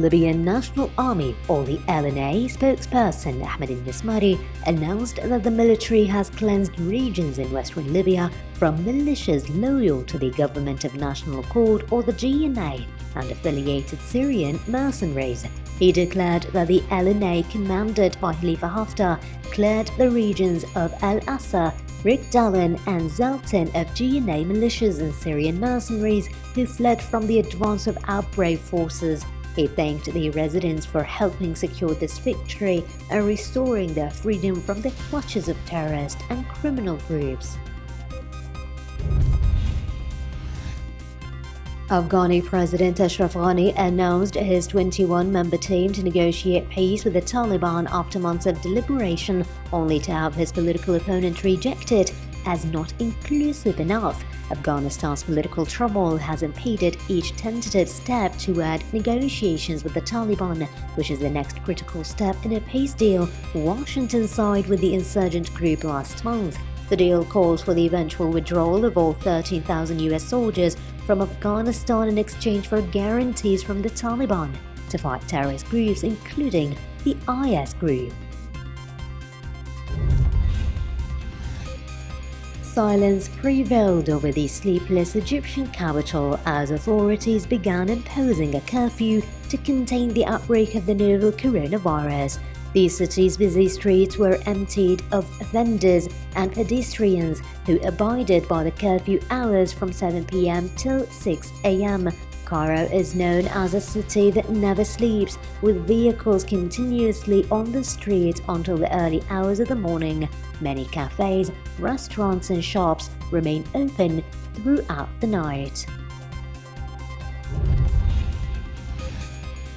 Libyan National Army, or the LNA, spokesperson Ahmed al-Mismari announced that the military has cleansed regions in western Libya from militias loyal to the Government of National Accord, or the GNA, and affiliated Syrian mercenaries. He declared that the LNA, commanded by Khalifa Haftar, cleared the regions of Al-Assa, Rikdalen and Zeltin of GNA militias and Syrian mercenaries who fled from the advance of our brave forces. He thanked the residents for helping secure this victory and restoring their freedom from the clutches of terrorist and criminal groups. Afghani President Ashraf Ghani announced his 21-member team to negotiate peace with the Taliban after months of deliberation, only to have his political opponent rejected as not inclusive enough. Afghanistan's political trouble has impeded each tentative step toward negotiations with the Taliban, which is the next critical step in a peace deal Washington signed with the insurgent group last month. The deal calls for the eventual withdrawal of all 13,000 US soldiers from Afghanistan in exchange for guarantees from the Taliban to fight terrorist groups, including the IS group. Silence prevailed over the sleepless Egyptian capital as authorities began imposing a curfew to contain the outbreak of the novel coronavirus. The city's busy streets were emptied of vendors and pedestrians who abided by the curfew hours from 7 p.m. till 6 a.m. Cairo is known as a city that never sleeps, with vehicles continuously on the streets until the early hours of the morning. Many cafes, restaurants and shops remain open throughout the night.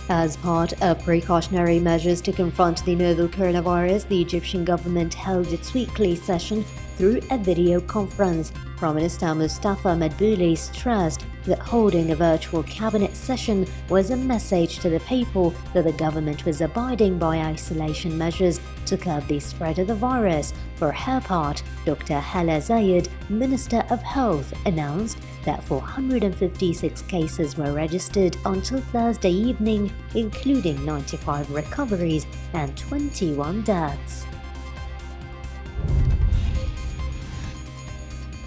As part of precautionary measures to confront the novel coronavirus, the Egyptian government held its weekly session through a video conference. Prime Minister Mustafa Madbouli stressed that holding a virtual cabinet session was a message to the people that the government was abiding by isolation measures to curb the spread of the virus. For her part, Dr. Hala Zayed, Minister of Health, announced that 456 cases were registered until Thursday evening, including 95 recoveries and 21 deaths.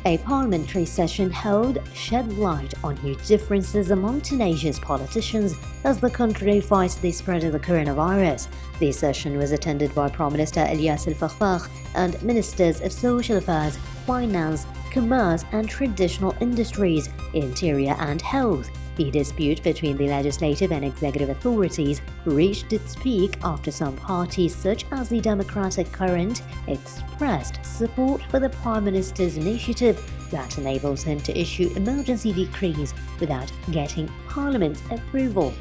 A parliamentary session held shed light on huge differences among Tunisia's politicians as the country fights the spread of the coronavirus. The session was attended by Prime Minister Elias El-Fakhfakh and Ministers of Social Affairs, Finance, Commerce and Traditional Industries, Interior and Health. The dispute between the legislative and executive authorities reached its peak after some parties, such as the Democratic Current, expressed support for the Prime Minister's initiative that enables him to issue emergency decrees without getting Parliament's approval.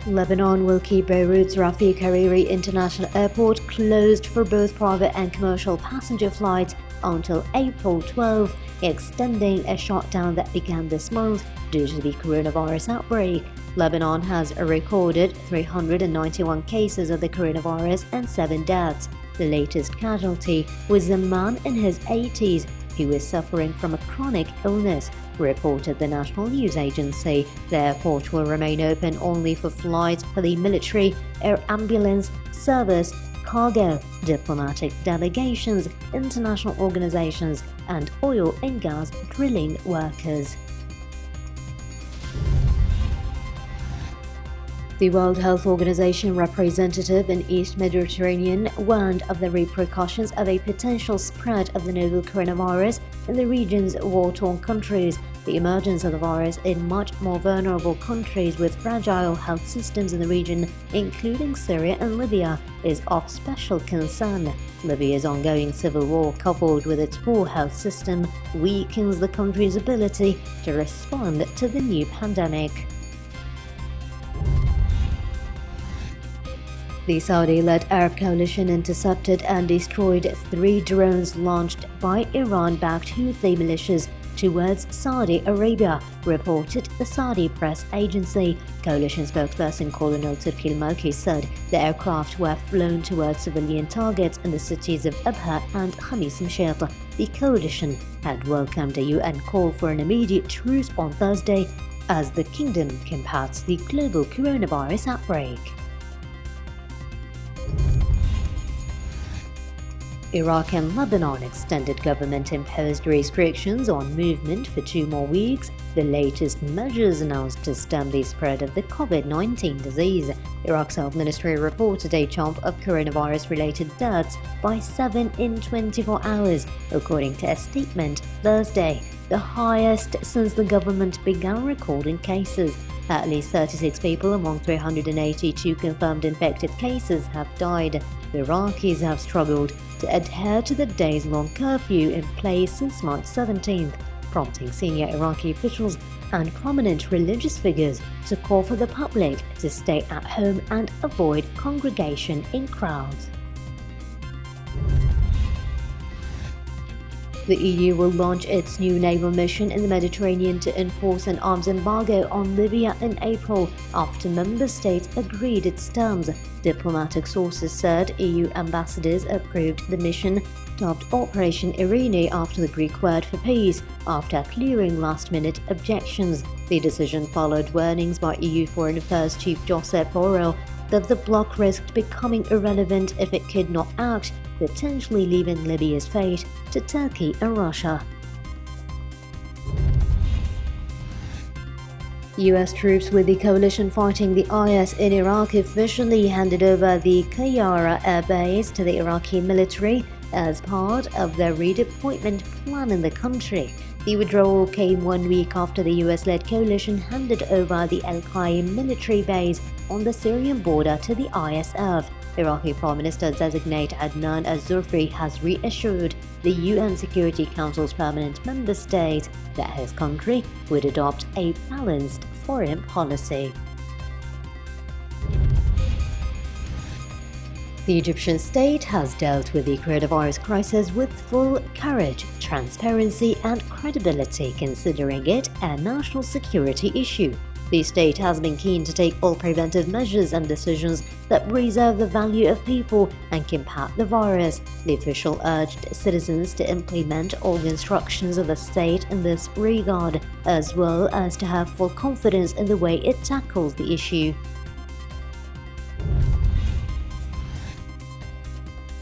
Lebanon will keep Beirut's Rafiq Hariri International Airport closed for both private and commercial passenger flights until April 12, extending a shutdown that began this month due to the coronavirus outbreak. Lebanon has recorded 391 cases of the coronavirus and 7 deaths. The latest casualty was a man in his 80s who was suffering from a chronic illness, reported the national news agency. The airport will remain open only for flights for the military, air ambulance service, cargo, diplomatic delegations, international organizations, and oil and gas drilling workers. The World Health Organization representative in East Mediterranean warned of the repercussions of a potential spread of the novel coronavirus in the region's war-torn countries. The emergence of the virus in much more vulnerable countries with fragile health systems in the region, including Syria and Libya, is of special concern. Libya's ongoing civil war, coupled with its poor health system, weakens the country's ability to respond to the new pandemic. The Saudi-led Arab coalition intercepted and destroyed 3 drones launched by Iran-backed Houthi militias towards Saudi Arabia, reported the Saudi press agency. Coalition spokesperson Colonel Turki Al-Malki said the aircraft were flown towards civilian targets in the cities of Abha and Khamis Mshiط. The coalition had welcomed a UN call for an immediate truce on Thursday as the kingdom combats the global coronavirus outbreak. Iraq and Lebanon extended government-imposed restrictions on movement for 2 more weeks, the latest measures announced to stem the spread of the COVID-19 disease. Iraq's health ministry reported a jump of coronavirus-related deaths by 7 in 24 hours, according to a statement Thursday, the highest since the government began recording cases. At least 36 people among 382 confirmed infected cases have died. The Iraqis have struggled to adhere to the days-long curfew in place since March 17th, prompting senior Iraqi officials and prominent religious figures to call for the public to stay at home and avoid congregation in crowds. The EU will launch its new naval mission in the Mediterranean to enforce an arms embargo on Libya in April after member states agreed its terms. Diplomatic sources said EU ambassadors approved the mission, dubbed Operation Irene after the Greek word for peace, after clearing last-minute objections. The decision followed warnings by EU Foreign Affairs Chief Josep Borrell that the bloc risked becoming irrelevant if it could not act, potentially leaving Libya's fate to Turkey and Russia. US troops with the coalition fighting the IS in Iraq officially handed over the Qayyarah air base to the Iraqi military as part of their redeployment plan in the country. The withdrawal came 1 week after the US-led coalition handed over the Al-Qaim military base on the Syrian border to the ISF. Iraqi Prime Minister designate Adnan al-Zurfi has reassured the UN Security Council's permanent member state that his country would adopt a balanced foreign policy. The Egyptian state has dealt with the coronavirus crisis with full courage, transparency and credibility, considering it a national security issue. The state has been keen to take all preventive measures and decisions that preserve the value of people and combat the virus. The official urged citizens to implement all the instructions of the state in this regard, as well as to have full confidence in the way it tackles the issue.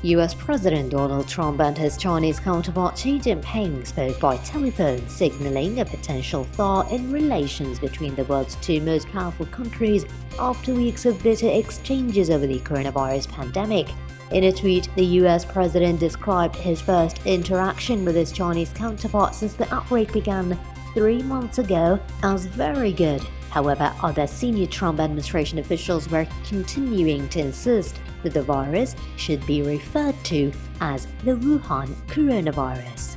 US President Donald Trump and his Chinese counterpart Xi Jinping spoke by telephone, signaling a potential thaw in relations between the world's 2 most powerful countries after weeks of bitter exchanges over the coronavirus pandemic. In a tweet, the US president described his first interaction with his Chinese counterpart since the outbreak began 3 months ago as very good. However, other senior Trump administration officials were continuing to insist that the virus should be referred to as the Wuhan coronavirus.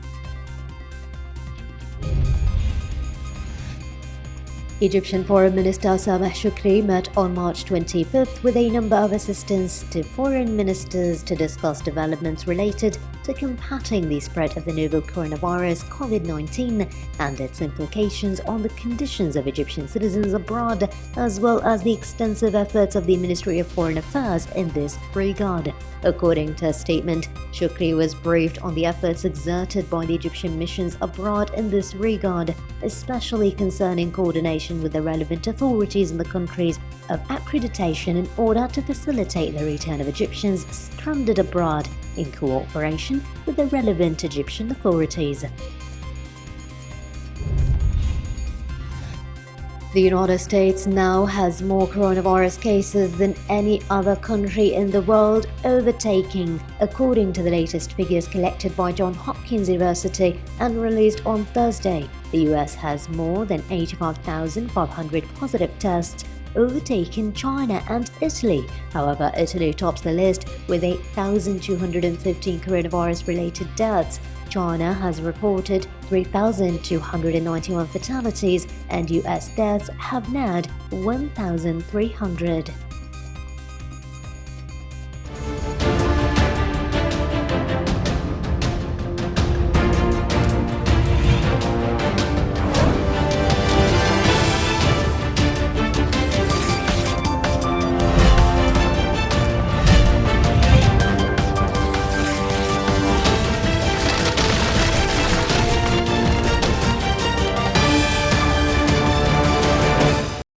Egyptian Foreign Minister Sameh Shoukry met on March 25th with a number of assistants to foreign ministers to discuss developments related to combating the spread of the novel coronavirus COVID-19 and its implications on the conditions of Egyptian citizens abroad, as well as the extensive efforts of the Ministry of Foreign Affairs in this regard. According to a statement, Shoukry was briefed on the efforts exerted by the Egyptian missions abroad in this regard, especially concerning coordination with the relevant authorities in the countries of accreditation in order to facilitate the return of Egyptians stranded abroad in cooperation with the relevant Egyptian authorities. The United States now has more coronavirus cases than any other country in the world, overtaking, according to the latest figures collected by Johns Hopkins University and released on Thursday. The US has more than 85,500 positive tests, overtaking China and Italy. However, Italy tops the list with 8,215 coronavirus-related deaths. China has reported 3,291 fatalities, and US deaths have neared 1,300.